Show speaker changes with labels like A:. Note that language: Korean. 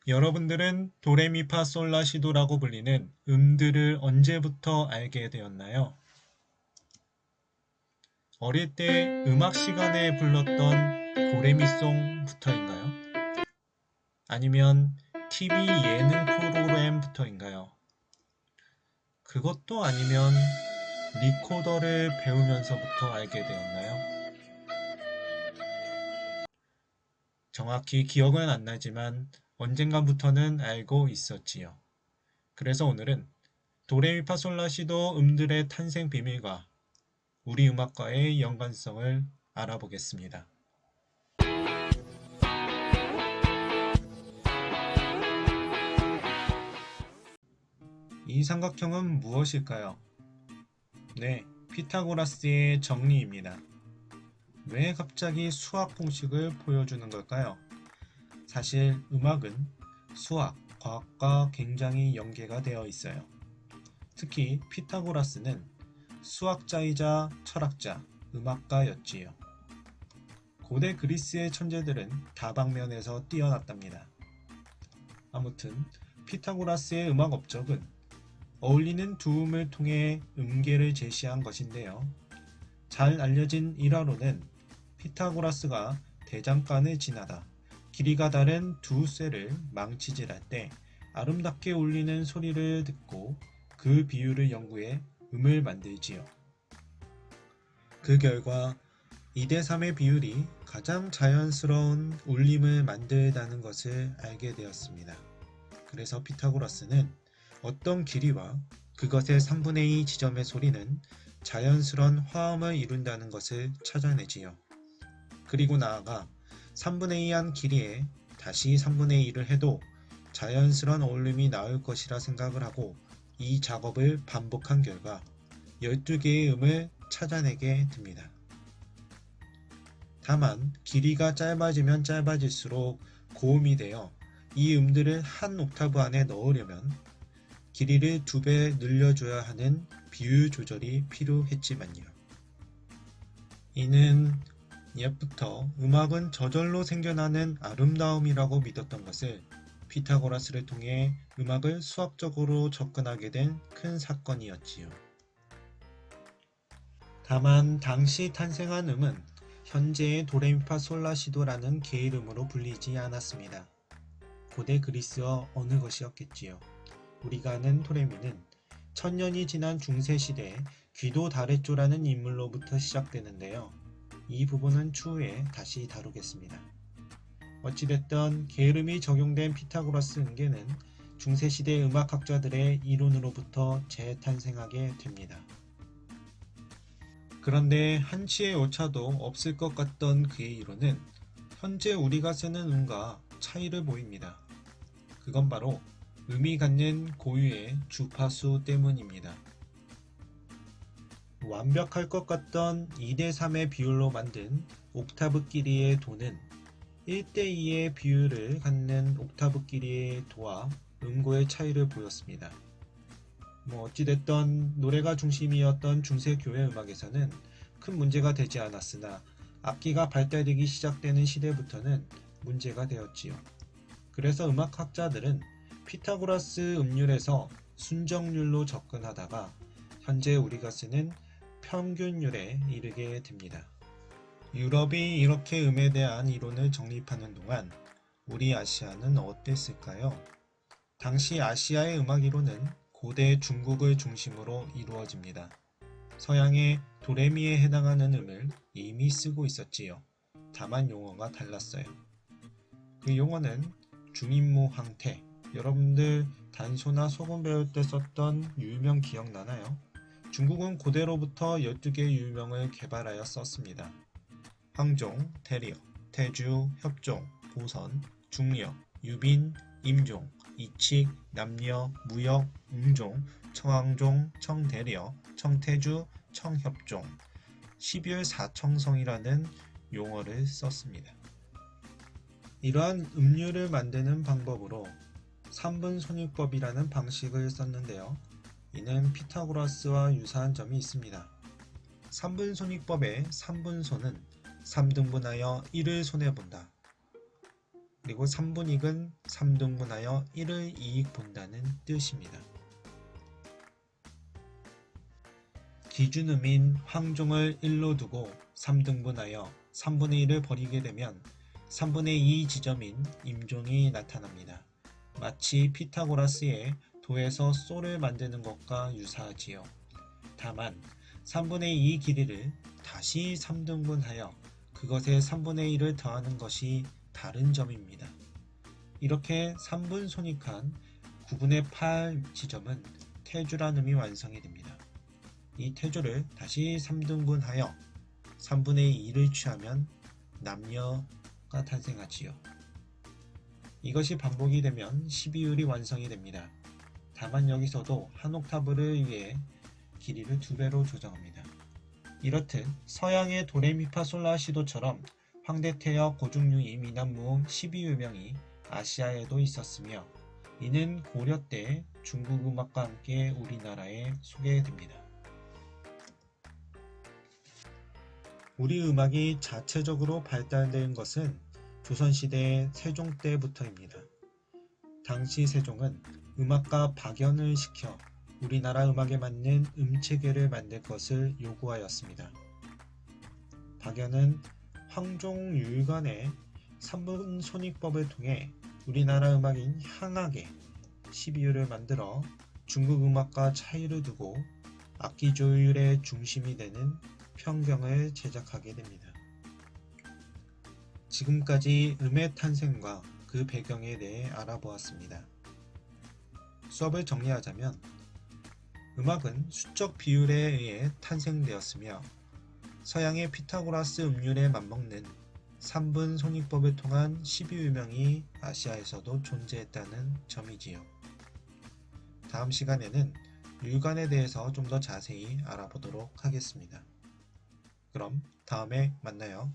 A: 여러분들은 도레미파솔라시도라고 불리는 음들을 언제부터 알게 되었나요? 어릴 때 음악 시간에 불렀던 도레미송부터인가요? 아니면 TV 예능 프로그램부터인가요? 그것도 아니면 리코더를 배우면서부터 알게 되었나요? 정확히 기억은 안 나지만 언젠가부터는 알고 있었지요. 그래서 오늘은 도레미파솔라시도 음들의 탄생 비밀과 우리 음악과의 연관성을 알아보겠습니다. 이 삼각형은 무엇일까요? 네, 피타고라스의 정리입니다. 왜 갑자기 수학 공식을 보여주는 걸까요? 사실 음악은 수학, 과학과 굉장히 연계가 되어 있어요. 특히 피타고라스는 수학자이자 철학자, 음악가였지요. 고대 그리스의 천재들은 다방면에서 뛰어났답니다. 아무튼 피타고라스의 음악 업적은 어울리는 두음을 통해 음계를 제시한 것인데요. 잘 알려진 일화로는 피타고라스가 대장간을 지나다 길이가 다른 두 쇠를 망치질할 때 아름답게 울리는 소리를 듣고 그 비율을 연구해 음을 만들지요. 그 결과 2대3의 비율이 가장 자연스러운 울림을 만들다는 것을 알게 되었습니다. 그래서 피타고라스는 어떤 길이와 그것의 3분의 2 지점의 소리는 자연스러운 화음을 이룬다는 것을 찾아내지요. 그리고 나아가 3분의 2한 길이에 다시 3분의 2를 해도 자연스러운 울림이 나올 것이라 생각을 하고 이 작업을 반복한 결과 12개의 음을 찾아내게 됩니다. 다만 길이가 짧아지면 짧아질수록 고음이 되어 이 음들을 한 옥타브 안에 넣으려면 길이를 2배 늘려줘야 하는 비율 조절이 필요했지만요. 이는 옛부터 음악은 저절로 생겨나는 아름다움이라고 믿었던 것을 피타고라스를 통해 음악을 수학적으로 접근하게 된 큰 사건이었지요. 다만 당시 탄생한 음은 현재의 도레미파솔라시도라는 계이름으로 불리지 않았습니다. 고대 그리스어 어느 것이었겠지요. 우리가 아는 도레미는 천년이 지난 중세시대 귀도 다레쪼라는 인물로부터 시작되는데요. 이 부분은 추후에 다시 다루겠습니다. 어찌됐든 게으름이 적용된 피타고라스 음계는 중세시대 음악학자들의 이론으로부터 재탄생하게 됩니다. 그런데 한치의 오차도 없을 것 같던 그의 이론은 현재 우리가 쓰는 음과 차이를 보입니다. 그건 바로 음이 갖는 고유의 주파수 때문입니다. 완벽할 것 같던 2대3의 비율로 만든 옥타브 길이의 도는 1대2의 비율을 갖는 옥타브 길이의 도와 음고의 차이를 보였습니다. 어찌됐던 노래가 중심이었던 중세 교회 음악에서는 큰 문제가 되지 않았으나 악기가 발달되기 시작되는 시대부터는 문제가 되었지요. 그래서 음악학자들은 피타고라스 음률에서 순정률로 접근하다가 현재 우리가 쓰는 평균율에 이르게 됩니다. 유럽이 이렇게 음에 대한 이론을 정립하는 동안 우리 아시아는 어땠을까요? 당시 아시아의 음악 이론은 고대 중국을 중심으로 이루어집니다. 서양의 도레미에 해당하는 음을 이미 쓰고 있었지요. 다만 용어가 달랐어요. 그 용어는 중임무 항태. 여러분들 단소나 소금 배울 때 썼던 유명 기억나나요? 중국은 고대로부터 12개의 유명을 개발하여 썼습니다. 황종, 대려, 태주, 협종, 보선, 중려, 유빈, 임종, 이칙, 남려, 무역, 웅종, 청황종, 청대려, 청태주, 청협종, 12월 사청성이라는 용어를 썼습니다. 이러한 음률을 만드는 방법으로 3분 손익법이라는 방식을 썼는데요. 이는 피타고라스와 유사한 점이 있습니다. 3분 손익법의 3분손은 3등분하여 1을 손해본다. 그리고 3분익은 3등분하여 1을 이익 본다는 뜻입니다. 기준음인 황종을 1로 두고 3등분하여 3분의 1을 버리게 되면 3분의 2 지점인 임종이 나타납니다. 마치 피타고라스의 도에서 소를 만드는 것과 유사하지요. 다만 3분의 2 길이를 다시 3등분하여 그것에 3분의 1을 더하는 것이 다른 점입니다. 이렇게 3분 손익한 9분의 8 지점은 태주란 음이 완성이 됩니다. 이 태조를 다시 3등분하여 3분의 2를 취하면 남녀가 탄생하지요. 이것이 반복이 되면 12율이 완성이 됩니다. 다만 여기서도 한 옥타브를 위해 길이를 2배로 조정합니다. 이렇듯 서양의 도레미파솔라시도처럼 황대태여 고중류이 미남무음 12유명이 아시아에도 있었으며 이는 고려 때 중국 음악과 함께 우리나라에 소개됩니다. 우리 음악이 자체적으로 발달된 것은 조선시대 세종 때부터입니다. 당시 세종은 음악가 박연을 시켜 우리나라 음악에 맞는 음체계를 만들 것을 요구하였습니다. 박연은 황종율간의 3분 손익법을 통해 우리나라 음악인 향악의 12유를 만들어 중국 음악과 차이를 두고 악기 조율의 중심이 되는 편경을 제작하게 됩니다. 지금까지 음의 탄생과 그 배경에 대해 알아보았습니다. 수업을 정리하자면 음악은 수적 비율에 의해 탄생되었으며 서양의 피타고라스 음률에 맞먹는 3분 손익법을 통한 12유명이 아시아에서도 존재했다는 점이지요. 다음 시간에는 율관에 대해서 좀 더 자세히 알아보도록 하겠습니다. 그럼 다음에 만나요.